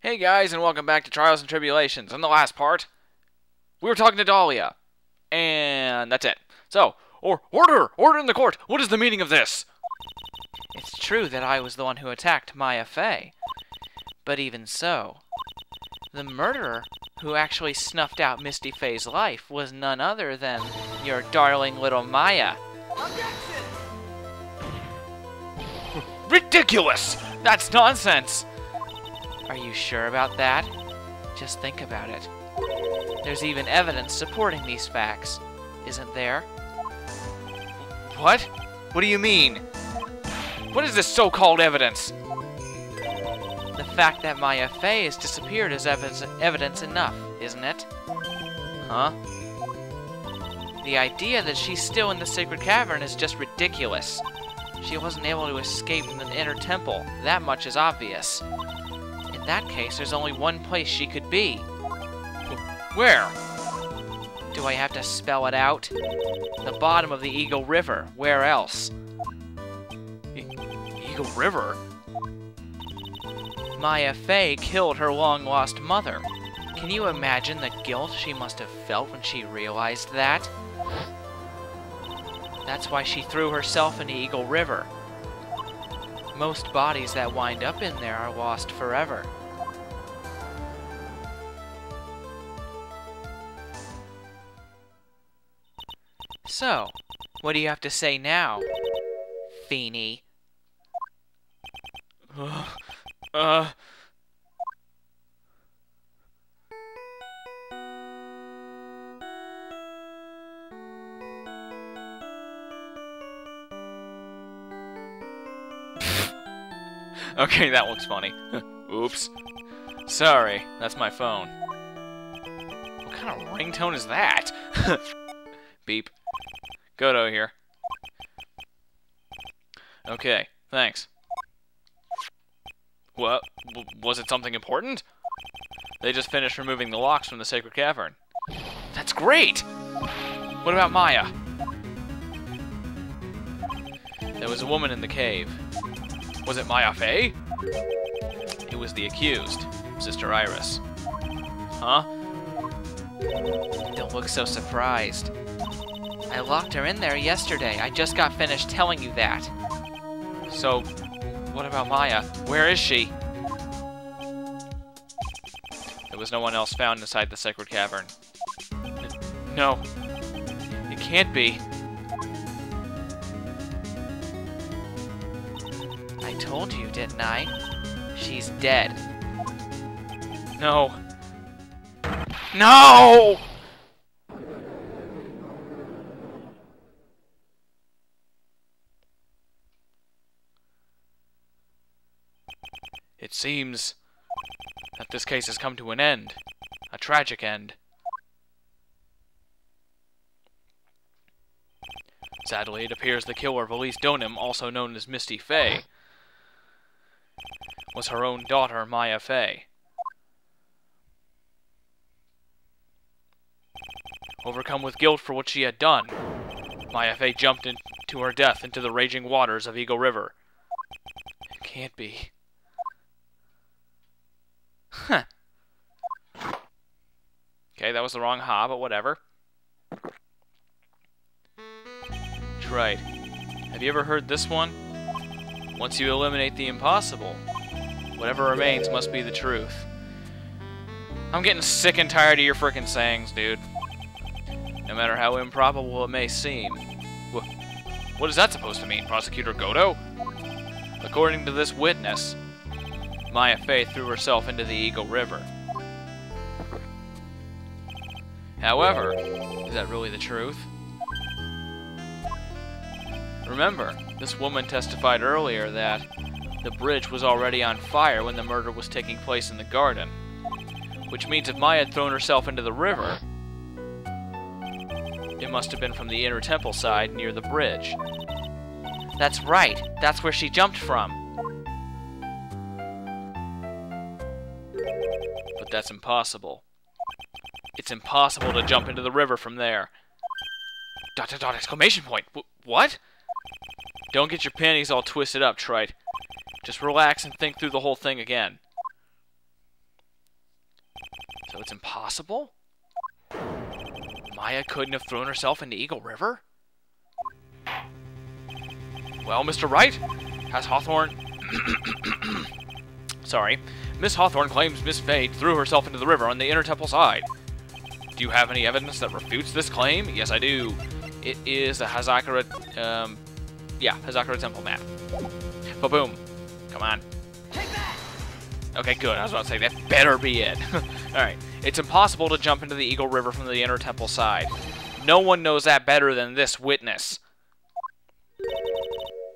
Hey guys, and welcome back to Trials and Tribulations. In the last part, we were talking to Dahlia, and that's it. So, order in the court. What is the meaning of this? It's true that I was the one who attacked Maya Fey, but even so, the murderer who actually snuffed out Misty Fey's life was none other than your darling little Maya. Objection! Ridiculous! That's nonsense! Are you sure about that? Just think about it. There's even evidence supporting these facts, isn't there? What? What do you mean? What is this so-called evidence? The fact that Maya Fey has disappeared is evidence enough, isn't it? Huh? The idea that she's still in the sacred cavern is just ridiculous. She wasn't able to escape from the inner temple. That much is obvious. In that case, there's only one place she could be. Where? Do I have to spell it out? The bottom of the Eagle River. Where else? Eagle River? Maya Fey killed her long-lost mother. Can you imagine the guilt she must have felt when she realized that? That's why she threw herself into Eagle River. Most bodies that wind up in there are lost forever. So, what do you have to say now, Feeny? Okay, that looks funny. Oops. Sorry, that's my phone. What kind of ringtone is that? Beep. Godo here. Okay, thanks. What? Was it something important? They just finished removing the locks from the sacred cavern. That's great! What about Maya? There was a woman in the cave. Was it Maya Fey? It was the accused, Sister Iris. Huh? Don't look so surprised. I locked her in there yesterday. I just got finished telling you that. So, what about Maya? Where is she? There was no one else found inside the sacred cavern. No. It can't be. I told you, didn't I? She's dead. No. No! It seems that this case has come to an end. A tragic end. Sadly, it appears the killer of Elise Donim, also known as Misty Fey, was her own daughter, Maya Fey. Overcome with guilt for what she had done, Maya Fey jumped to her death into the raging waters of Eagle River. It can't be. Huh. Okay, that was the wrong ha, but whatever. Right. Have you ever heard this one? Once you eliminate the impossible, whatever remains must be the truth. I'm getting sick and tired of your frickin' sayings, dude. No matter how improbable it may seem. What is that supposed to mean, Prosecutor Godo? According to this witness, Maya Fey threw herself into the Eagle River. However, is that really the truth? Remember, this woman testified earlier that the bridge was already on fire when the murder was taking place in the garden. Which means if Maya had thrown herself into the river, it must have been from the inner temple side near the bridge. That's right. That's where she jumped from. But that's impossible. It's impossible to jump into the river from there. ... Exclamation point! What? Don't get your panties all twisted up, Trite. Just relax and think through the whole thing again. So it's impossible? Maya couldn't have thrown herself into Eagle River? Well, Mr. Wright, has Hawthorne... Sorry. Miss Hawthorne claims Miss Fay threw herself into the river on the inner temple side. Do you have any evidence that refutes this claim? Yes, I do. It is the Hazakura, Hazakura Temple map. Ba-boom. Come on. Okay, good. I was about to say, that better be it. Alright. It's impossible to jump into the Eagle River from the inner temple side. No one knows that better than this witness.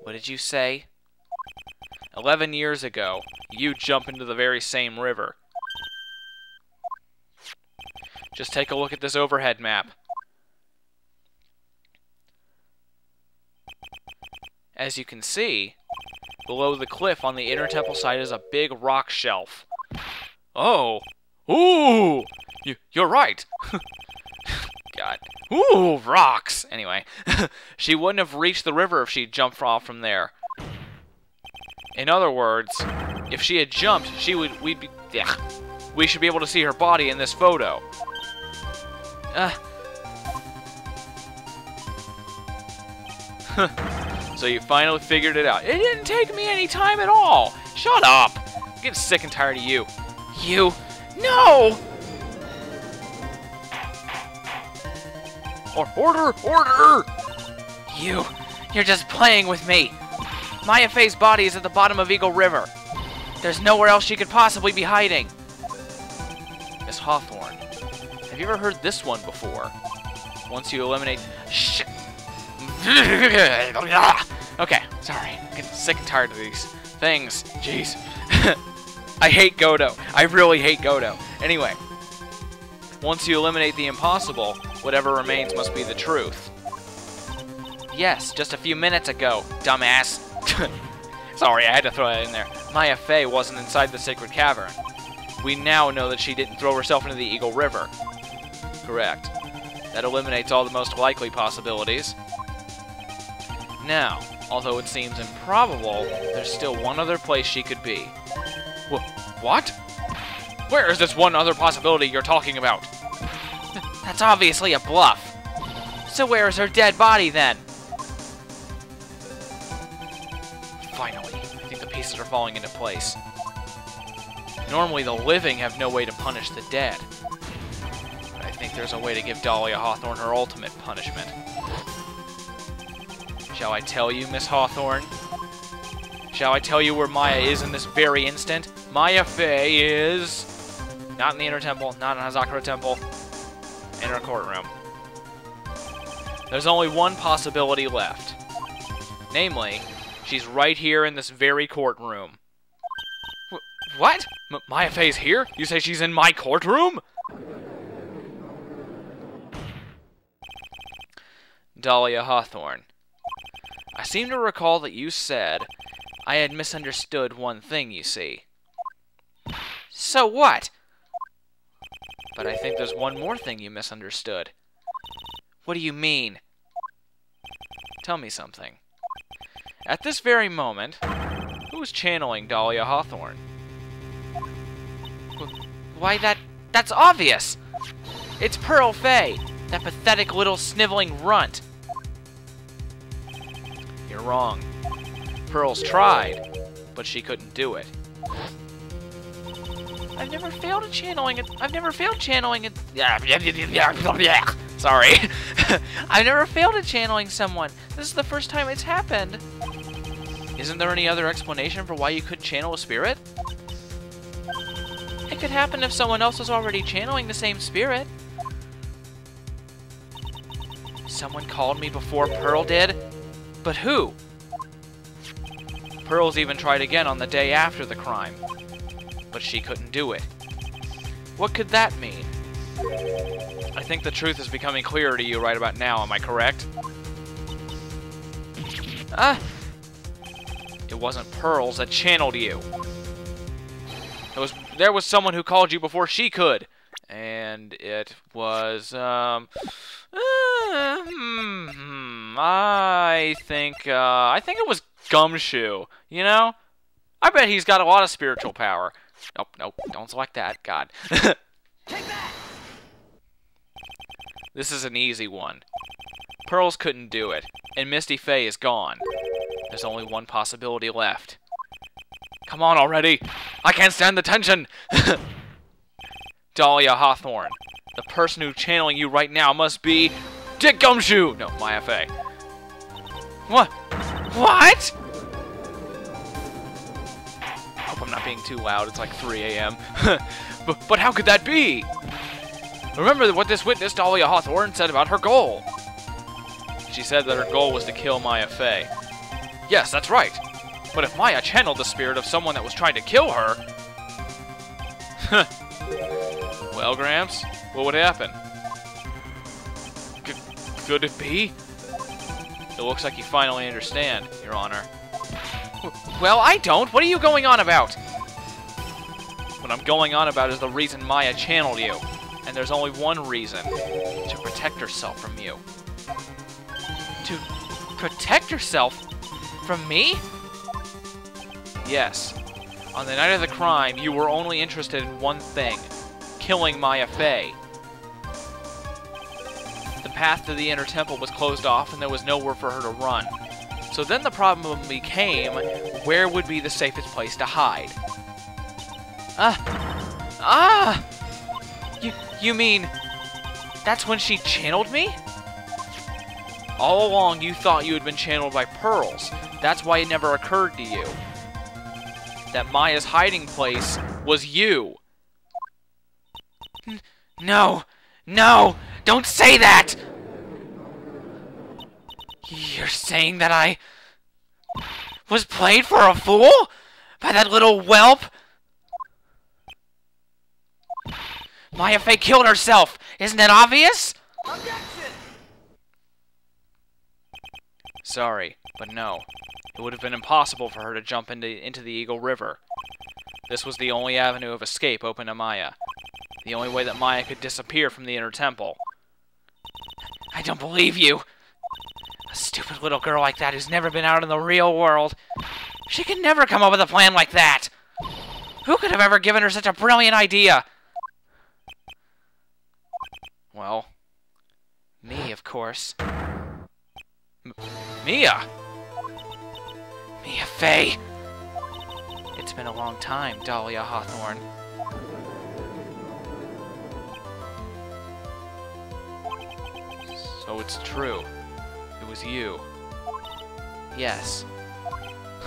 What did you say? 11 years ago, you jump into the very same river. Just take a look at this overhead map. As you can see, below the cliff on the inner temple side is a big rock shelf. Oh! Ooh! You're right! God. Ooh, rocks! Anyway, she wouldn't have reached the river if she'd jumped off from there. In other words, if she had jumped, we should be able to see her body in this photo. So you finally figured it out. It didn't take me any time at all. Shut up. I'm getting sick and tired of you. You. No! Order! You're just playing with me. Maya Fay's body is at the bottom of Eagle River. There's nowhere else she could possibly be hiding. Miss Hawthorne, have you ever heard this one before? Once you eliminate... Shit! Okay, sorry. I'm getting sick and tired of these things. Jeez. I hate Godo. I really hate Godo. Anyway, once you eliminate the impossible, whatever remains must be the truth. Yes, just a few minutes ago, dumbass. Sorry, I had to throw that in there. Maya Fay wasn't inside the sacred cavern. We now know that she didn't throw herself into the Eagle River. Correct. That eliminates all the most likely possibilities. Now, although it seems improbable, there's still one other place she could be. What? Where is this one other possibility you're talking about? That's obviously a bluff. So where is her dead body then? Finally, I think the pieces are falling into place. Normally the living have no way to punish the dead. But I think there's a way to give Dahlia Hawthorne her ultimate punishment. Shall I tell you, Miss Hawthorne? Shall I tell you where Maya is in this very instant? Maya Fay is... not in the inner temple, not in Hazakura Temple. In her courtroom. There's only one possibility left. Namely, she's right here in this very courtroom. What? Maya Fay's here? You say she's in my courtroom? Dahlia Hawthorne. I seem to recall that you said I had misunderstood one thing, you see. So what? But I think there's one more thing you misunderstood. What do you mean? Tell me something. At this very moment, who is channeling Dahlia Hawthorne? Why, that's obvious! It's Pearl Fay, that pathetic little sniveling runt. You're wrong. Pearl's tried, but she couldn't do it. I've never failed at channeling it. I've never failed channeling it. Sorry. I've never failed at channeling someone. This is the first time it's happened. Isn't there any other explanation for why you couldn't channel a spirit? It could happen if someone else was already channeling the same spirit. Someone called me before Pearl did? But who? Pearl's even tried again on the day after the crime. But she couldn't do it. What could that mean? I think the truth is becoming clearer to you right about now, am I correct? It wasn't Pearls that channeled you. There was someone who called you before she could. And it was, I think it was Gumshoe, you know? I bet he's got a lot of spiritual power. Nope, don't select that, God. Take that! This is an easy one. Pearls couldn't do it, and Misty Faye is gone. There's only one possibility left. Come on already! I can't stand the tension! Dahlia Hawthorne. The person who's channeling you right now must be Dick Gumshoe! No, Maya Faye. What? What? I hope I'm not being too loud. It's like 3 a.m. But how could that be? Remember what this witness, Dahlia Hawthorne, said about her goal. She said that her goal was to kill Maya Faye. Yes, that's right. But if Maya channeled the spirit of someone that was trying to kill her... Well, Gramps, what would happen? Could it be? It looks like you finally understand, Your Honor. Well, I don't. What are you going on about? What I'm going on about is the reason Maya channeled you. And there's only one reason. To protect herself from you. To protect herself from me? Yes. On the night of the crime, you were only interested in one thing. Killing Maya Faye. The path to the inner temple was closed off and there was nowhere for her to run. So then the problem became, where would be the safest place to hide? You mean, that's when she channeled me? All along, you thought you had been channeled by Pearls. That's why it never occurred to you that Maya's hiding place was you. No! No! Don't say that! You're saying that I was played for a fool? By that little whelp? Maya Faye killed herself! Isn't that obvious? Sorry, but no. It would have been impossible for her to jump into the Eagle River. This was the only avenue of escape open to Maya. The only way that Maya could disappear from the inner temple. I don't believe you. A stupid little girl like that who's never been out in the real world. She could never come up with a plan like that. Who could have ever given her such a brilliant idea? Well, me, of course. Mia! Mia Faye! It's been a long time, Dahlia Hawthorne. So it's true. It was you. Yes.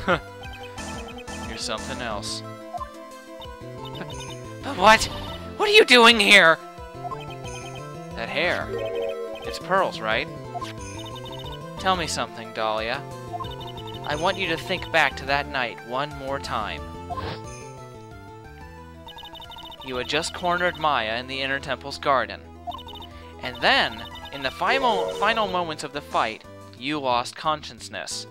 You're something else. But what? What are you doing here? That hair. It's Pearls, right? Tell me something, Dahlia. I want you to think back to that night one more time. You had just cornered Maya in the Inner Temple's garden. And then, in the final moments of the fight, you lost consciousness.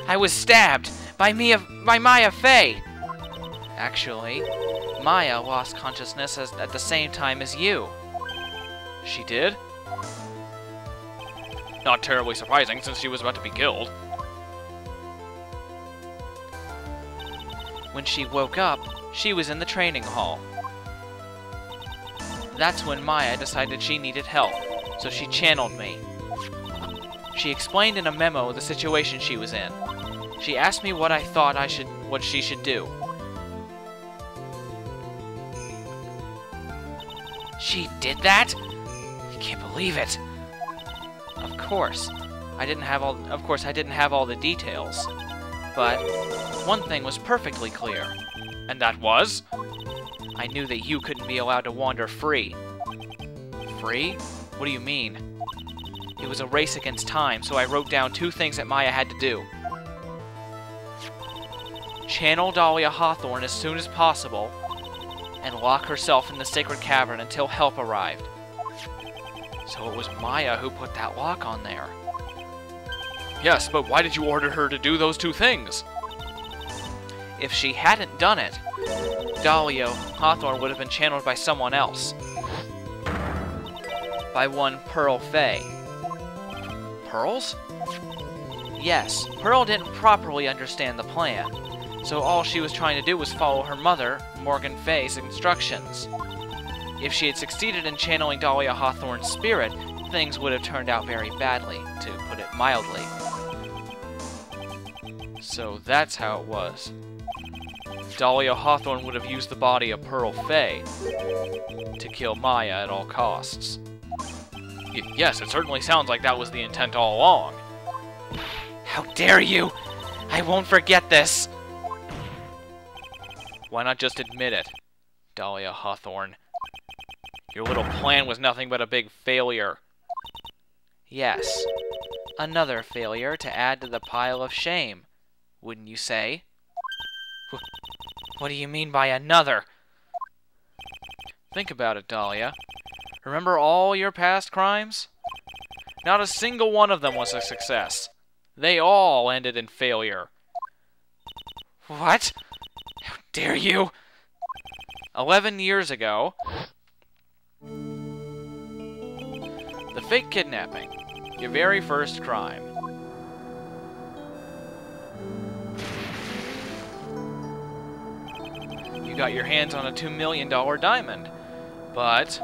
I was stabbed by Maya Faye! Actually, Maya lost consciousness at the same time as you. She did? Not terribly surprising, since she was about to be killed. When she woke up, she was in the training hall. That's when Maya decided she needed help, so she channeled me. She explained in a memo the situation she was in. She asked me what I thought what she should do. She did that? I can't believe it. Of course, I didn't have all the details. But one thing was perfectly clear. And that was? I knew that you couldn't be allowed to wander free. Free? What do you mean? It was a race against time, so I wrote down 2 things that Maya had to do. Channel Dahlia Hawthorne as soon as possible, and lock herself in the sacred cavern until help arrived. So it was Maya who put that lock on there. Yes, but why did you order her to do those 2 things? If she hadn't done it, Dahlia Hawthorne would have been channeled by someone else. By one Pearl Faye. Pearls? Yes, Pearl didn't properly understand the plan, so all she was trying to do was follow her mother, Morgan Fay's instructions. If she had succeeded in channeling Dahlia Hawthorne's spirit, things would have turned out very badly, to put it mildly. So that's how it was. Dahlia Hawthorne would have used the body of Pearl Fay to kill Maya at all costs. Yes, it certainly sounds like that was the intent all along. How dare you! I won't forget this! Why not just admit it, Dahlia Hawthorne? Your little plan was nothing but a big failure. Yes, another failure to add to the pile of shame, wouldn't you say? What do you mean by another? Think about it, Dahlia. Remember all your past crimes? Not a single one of them was a success. They all ended in failure. What? How dare you? 11 years ago, the fake kidnapping, your very first crime. You got your hands on a $2 million diamond, but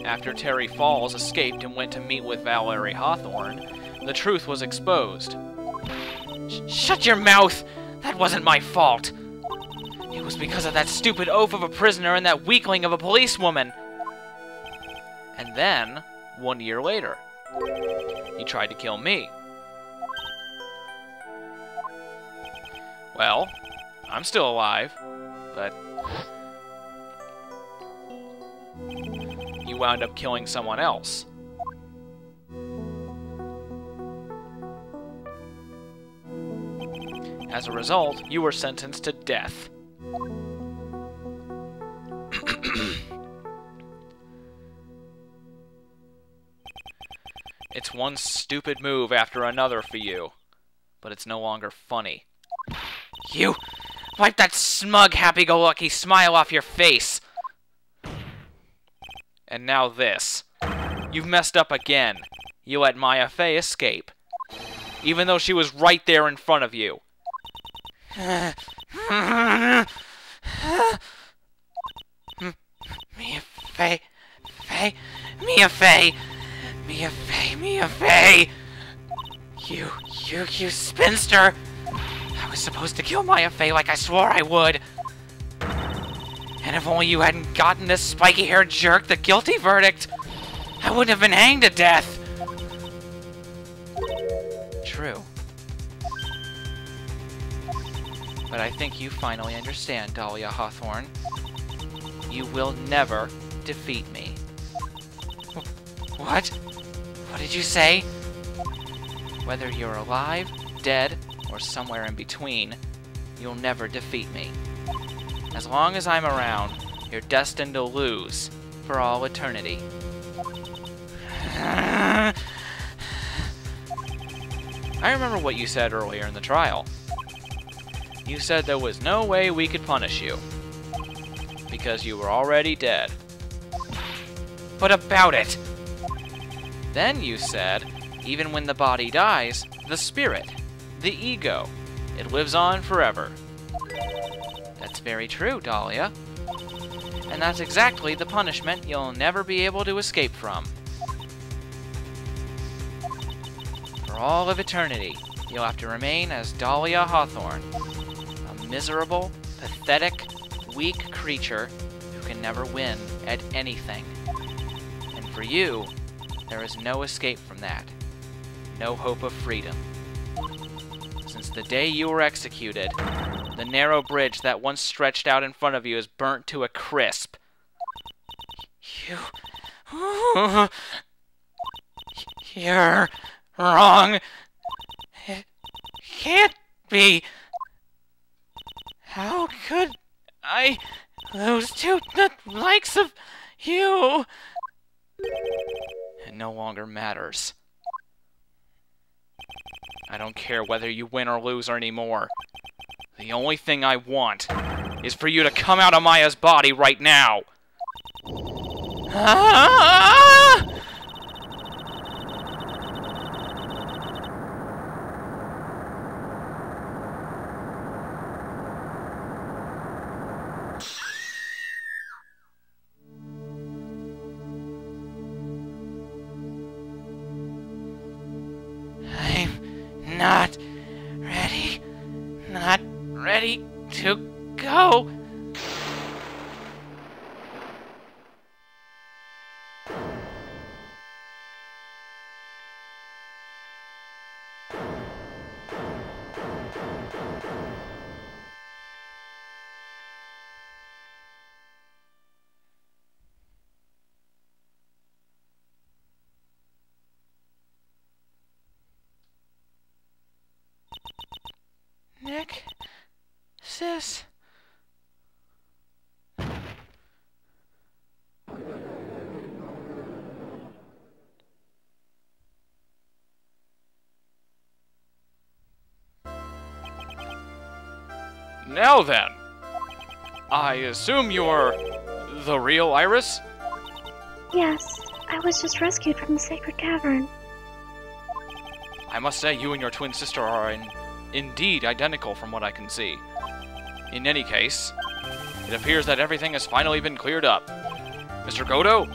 after Terry Falls escaped and went to meet with Valerie Hawthorne, the truth was exposed. Shut your mouth! That wasn't my fault! It was because of that stupid oaf of a prisoner and that weakling of a policewoman! And then, 1 year later, he tried to kill me. Well, I'm still alive, but you wound up killing someone else. As a result, you were sentenced to death. It's one stupid move after another for you, but it's no longer funny. You! Wipe that smug, happy-go-lucky smile off your face! And now this. You've messed up again. You let Maya Fay escape, even though she was right there in front of you. Mia Fay, Mia Fay, Mia Fay, Mia Fay! You spinster! I was supposed to kill Maya Fay like I swore I would. And if only you hadn't gotten this spiky-haired jerk the guilty verdict, I wouldn't have been hanged to death. True. But I think you finally understand, Dahlia Hawthorne. You will never defeat me. What? What did you say? Whether you're alive, dead, or somewhere in between, you'll never defeat me. As long as I'm around, you're destined to lose for all eternity. I remember what you said earlier in the trial. You said there was no way we could punish you, because you were already dead. What about it? Then you said, even when the body dies, the spirit, the ego, it lives on forever. That's very true, Dahlia. And that's exactly the punishment you'll never be able to escape from. For all of eternity, you'll have to remain as Dahlia Hawthorne, a miserable, pathetic, weak creature who can never win at anything. And for you, there is no escape from that. No hope of freedom. Since the day you were executed, the narrow bridge that once stretched out in front of you is burnt to a crisp. You're wrong. It can't be. How could I lose to the likes of you? It no longer matters. I don't care whether you win or lose anymore. The only thing I want is for you to come out of Maya's body right now. Ah! not ready. Not ready to go. Nick? Sis? Now then, I assume you're the real Iris? Yes, I was just rescued from the sacred cavern. I must say you and your twin sister are indeed identical from what I can see. In any case, it appears that everything has finally been cleared up. Mr. Godo,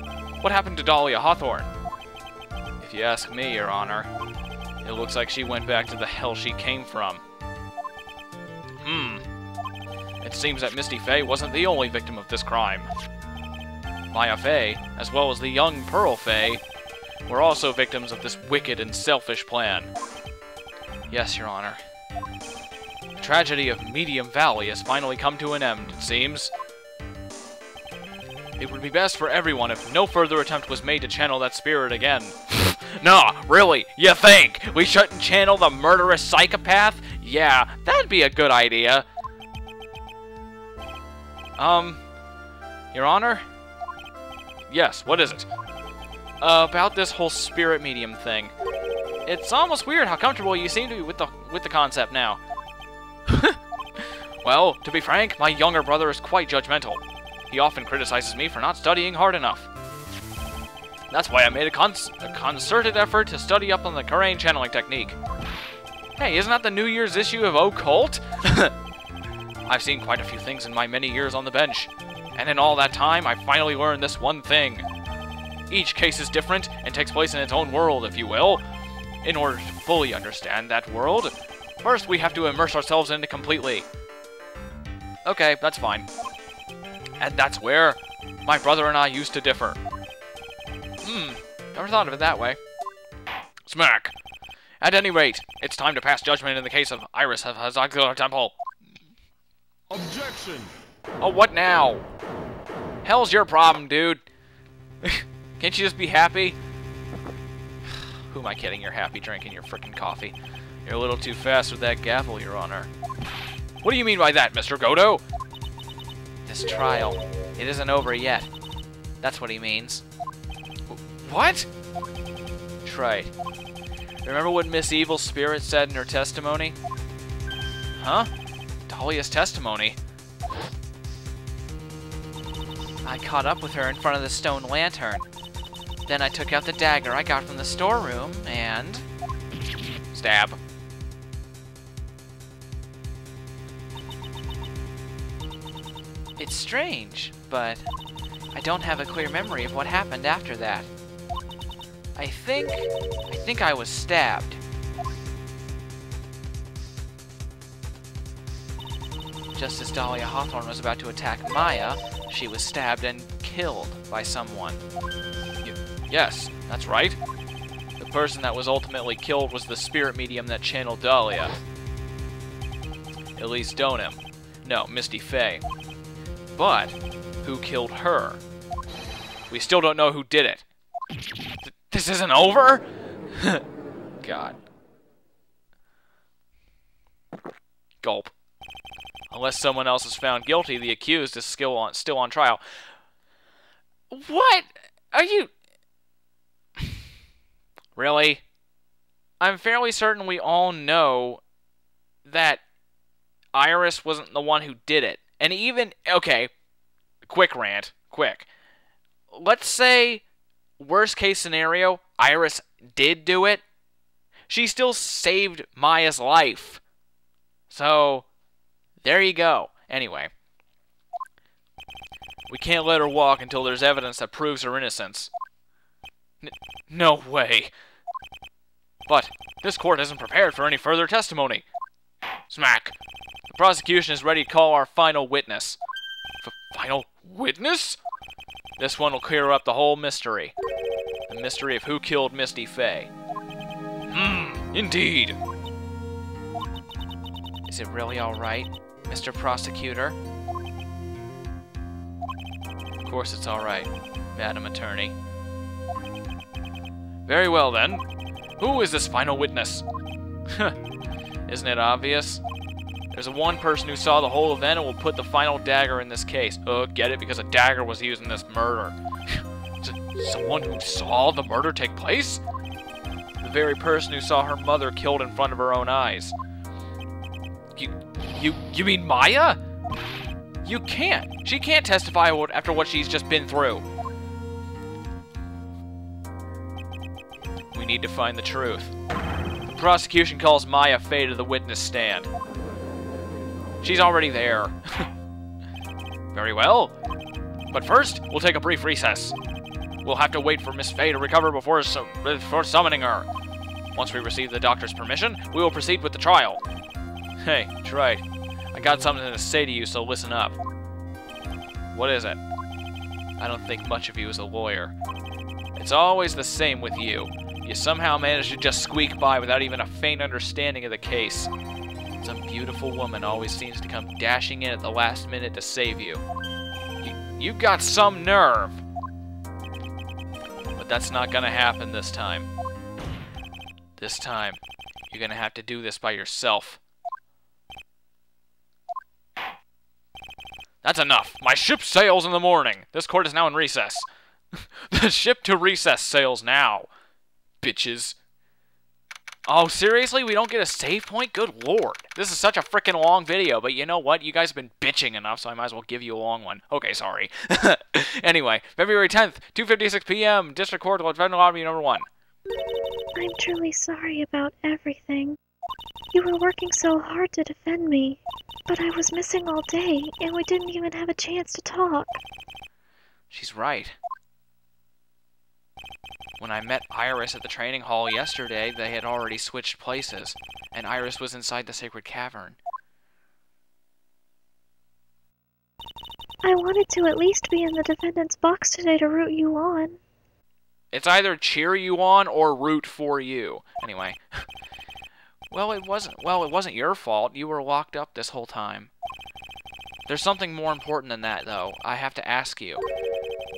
what happened to Dahlia Hawthorne? If you ask me, Your Honor, it looks like she went back to the hell she came from. It seems that Misty Faye wasn't the only victim of this crime. Maya Faye, as well as the young Pearl Faye, were also victims of this wicked and selfish plan. Yes, Your Honor. The tragedy of Medium Valley has finally come to an end, it seems. It would be best for everyone if no further attempt was made to channel that spirit again. Nah, really? You think? We shouldn't channel the murderous psychopath? Yeah, that'd be a good idea. Your Honor? Yes, what is it? About this whole spirit medium thing. It's almost weird how comfortable you seem to be with the concept now. Well, to be frank, my younger brother is quite judgmental. He often criticizes me for not studying hard enough. That's why I made a concerted effort to study up on the Karain channeling technique. Hey, isn't that the New Year's issue of Occult? I've seen quite a few things in my many years on the bench, and in all that time, I finally learned this one thing. Each case is different and takes place in its own world, if you will. In order to fully understand that world, first we have to immerse ourselves in it completely. Okay, that's fine. And that's where my brother and I used to differ. Never thought of it that way. Smack! At any rate, it's time to pass judgment in the case of Iris of Hazagula Temple. Objection! Oh, what now? Hell's your problem, dude? Can't you just be happy? Who am I kidding? You're happy drinking your frickin' coffee. You're a little too fast with that gavel, Your Honor. What do you mean by that, Mr. Godo? This trial, it isn't over yet. That's what he means. What? Right. Remember what Miss Evil's spirit said in her testimony? Huh? Dahlia's testimony? I caught up with her in front of the stone lantern. Then I took out the dagger I got from the storeroom and... Stab. It's strange, but I don't have a clear memory of what happened after that. I think I was stabbed. Just as Dahlia Hawthorne was about to attack Maya, she was stabbed and killed by someone. Yes, that's right. The person that was ultimately killed was the spirit medium that channeled Dahlia. Elise Donham. No, Misty Faye. But, who killed her? We still don't know who did it. This isn't over? God. Gulp. Unless someone else is found guilty, the accused is still on trial. What? Are you... Really? I'm fairly certain we all know that Iris wasn't the one who did it. And even... Okay. Quick rant. Quick. Let's say... Worst case scenario, Iris did do it. She still saved Maya's life. So, there you go. Anyway. We can't let her walk until there's evidence that proves her innocence. No way. But this court isn't prepared for any further testimony. Smack. The prosecution is ready to call our final witness. Final witness? This one will clear up the whole mystery. The mystery of who killed Misty Faye. Indeed. Is it really all right, Mr. Prosecutor? Of course it's all right, Madam Attorney. Very well then. Who is this final witness? Isn't it obvious? There's one person who saw the whole event and will put the final dagger in this case. Get it? Because a dagger was used in this murder. Someone who saw the murder take place? The very person who saw her mother killed in front of her own eyes. You mean Maya? You can't. She can't testify after what she's just been through. We need to find the truth. The prosecution calls Maya Faye to the witness stand. She's already there. Very well. But first, we'll take a brief recess. We'll have to wait for Miss Faye to recover before summoning her. Once we receive the doctor's permission, we will proceed with the trial. Hey, Wright. I got something to say to you, so listen up. What is it? I don't think much of you as a lawyer. It's always the same with you. You somehow manage to just squeak by without even a faint understanding of the case. Some beautiful woman always seems to come dashing in at the last minute to save you. You've got some nerve! But that's not gonna happen this time. This time, you're gonna have to do this by yourself. That's enough! My ship sails in the morning! This court is now in recess. The ship to recess sails now. Bitches. Oh, seriously? We don't get a save point? Good lord. This is such a freaking long video, but you know what? You guys have been bitching enough, so I might as well give you a long one. Okay, sorry. Anyway, February 10th, 2:56 p.m., District Court, Federal Lobby number 1. I'm truly sorry about everything. You were working so hard to defend me, but I was missing all day, and we didn't even have a chance to talk. She's right. When I met Iris at the training hall yesterday, they had already switched places, and Iris was inside the sacred cavern. I wanted to at least be in the defendant's box today to root you on. It's either cheer you on or root for you. Anyway. Well, it wasn't your fault. You were locked up this whole time. There's something more important than that, though. I have to ask you.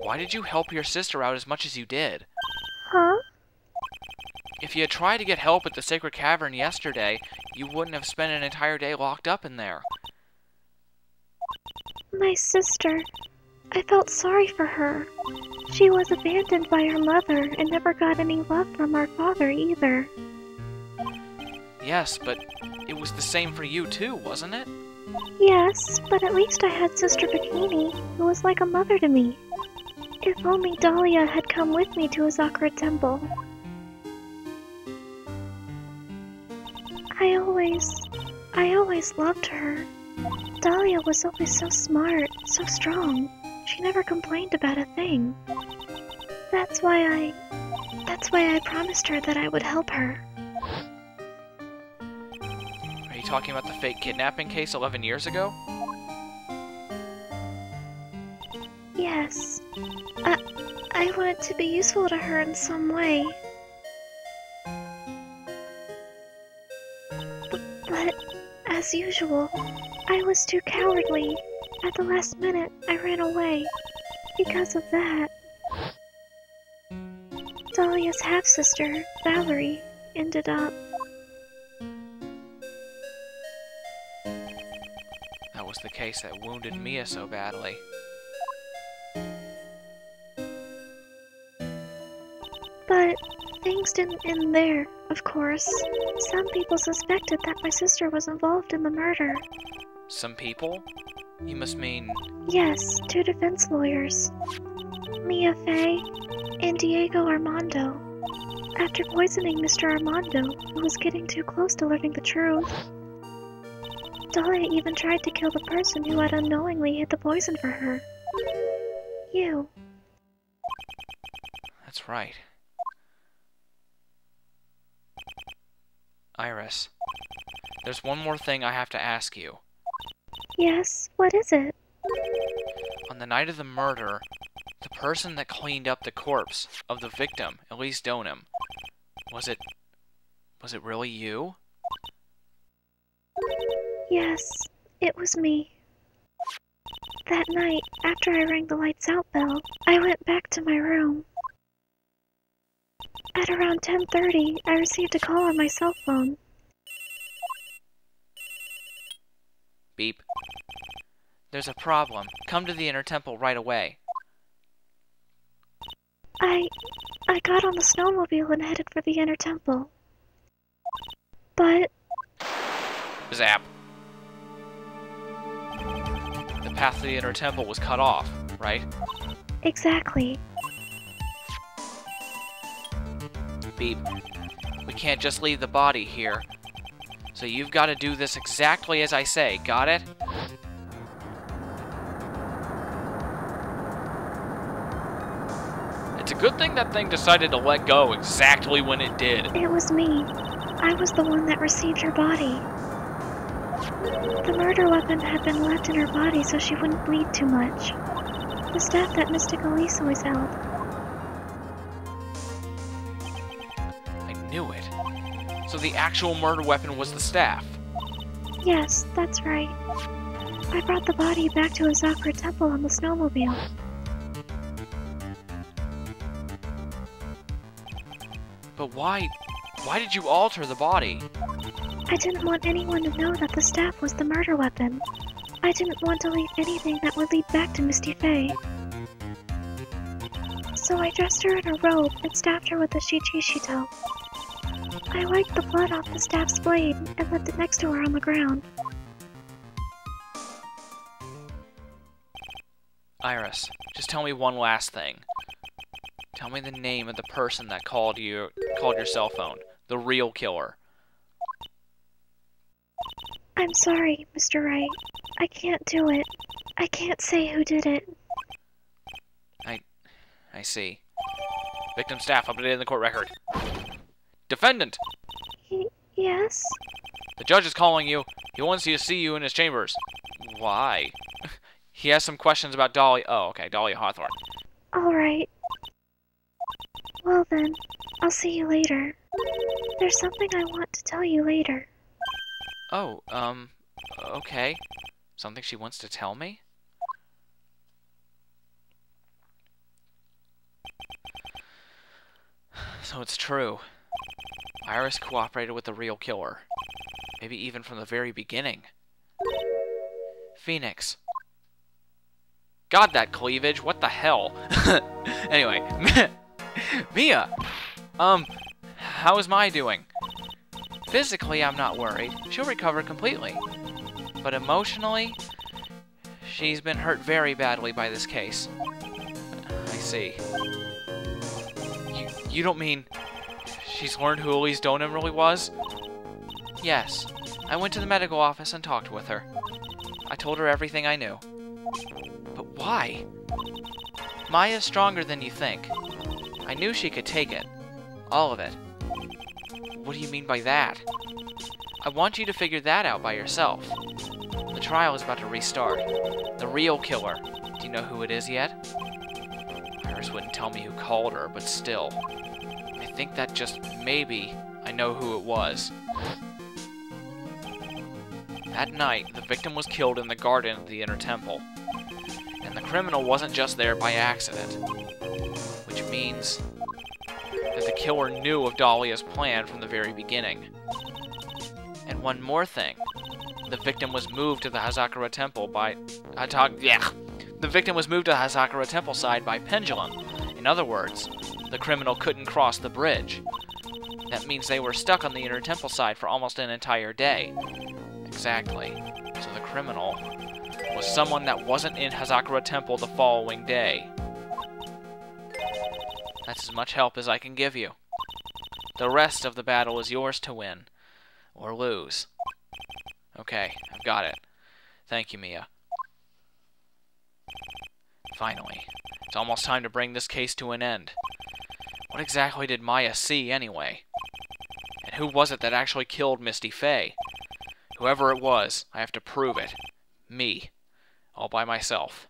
Why did you help your sister out as much as you did? Huh? If you had tried to get help at the Sacred Cavern yesterday, you wouldn't have spent an entire day locked up in there. My sister. I felt sorry for her. She was abandoned by her mother and never got any love from our father either. Yes, but it was the same for you too, wasn't it? Yes, but at least I had Sister Bikini, who was like a mother to me. If only Dahlia had come with me to Azakura Temple. I always loved her. Dahlia was always so smart, so strong. She never complained about a thing. That's why I promised her that I would help her. Are you talking about the fake kidnapping case 11 years ago? Yes. I wanted to be useful to her in some way. But, as usual, I was too cowardly. At the last minute, I ran away. Because of that, Dahlia's half-sister, Valerie, ended up... That was the case that wounded Mia so badly. But things didn't end there, of course. Some people suspected that my sister was involved in the murder. Some people? You must mean... Yes, 2 defense lawyers. Mia Faye and Diego Armando. After poisoning Mr. Armando, who was getting too close to learning the truth, Dahlia even tried to kill the person who had unknowingly hid the poison for her. You. That's right. Iris, there's one more thing I have to ask you. Yes, what is it? On the night of the murder, the person that cleaned up the corpse of the victim, Elise Donham, was it really you? Yes, it was me. That night, after I rang the lights out bell, I went back to my room. At around 10:30, I received a call on my cell phone. Beep. There's a problem. Come to the Inner Temple right away. I got on the snowmobile and headed for the Inner Temple. But Zap. The path to the Inner Temple was cut off, right? exactly, Beep. We can't just leave the body here. So you've got to do this exactly as I say, got it? It's a good thing that thing decided to let go exactly when it did. it was me. I was the one that received her body. The murder weapon had been left in her body so she wouldn't bleed too much. The staff that Mystic Elise always held. I knew it. So the actual murder weapon was the staff. Yes, that's right. I brought the body back to Azakura Temple on the snowmobile. But why did you alter the body? I didn't want anyone to know that the staff was the murder weapon. I didn't want to leave anything that would lead back to Misty Faye. So I dressed her in a robe and stabbed her with a shichishito. I wiped the blood off the staff's blade and left it next to her on the ground. Iris, just tell me one last thing. Tell me the name of the person that called your cell phone. The real killer. I'm sorry, Mr. Wright. I can't do it. I can't say who did it. I see. Victim staff updated in the court record. Defendant! Yes? The judge is calling you. He wants to see you in his chambers. Why? He has some questions about Dolly. Oh, okay, Dolly Hawthorne. Alright. Well then, I'll see you later. There's something I want to tell you later. Oh, okay. Something she wants to tell me? So it's true. Iris cooperated with the real killer. Maybe even from the very beginning. Phoenix. God, that cleavage. What the hell? Anyway. Mia! How is Mai doing? Physically, I'm not worried. She'll recover completely. But emotionally, she's been hurt very badly by this case. I see. You don't mean she's learned who Elise Donham really was? Yes. I went to the medical office and talked with her. I told her everything I knew. But why? Maya's stronger than you think. I knew she could take it. All of it. What do you mean by that? I want you to figure that out by yourself. The trial is about to restart. The real killer. Do you know who it is yet? Iris wouldn't tell me who called her, but still. I think that just maybe I know who it was. That night, the victim was killed in the garden of the Inner Temple. And the criminal wasn't just there by accident. Which means that the killer knew of Dahlia's plan from the very beginning. And one more thing. The victim was moved to the Hazakura Temple by... The victim was moved to the Hazakura Temple side by pendulum. In other words, the criminal couldn't cross the bridge. That means they were stuck on the Inner Temple side for almost an entire day. Exactly. So the criminal was someone that wasn't in Hazakura Temple the following day. That's as much help as I can give you. The rest of the battle is yours to win. Or lose. Okay, I've got it. Thank you, Mia. Finally. It's almost time to bring this case to an end. What exactly did Maya see, anyway? And who was it that actually killed Misty Faye? Whoever it was, I have to prove it. Me. All by myself.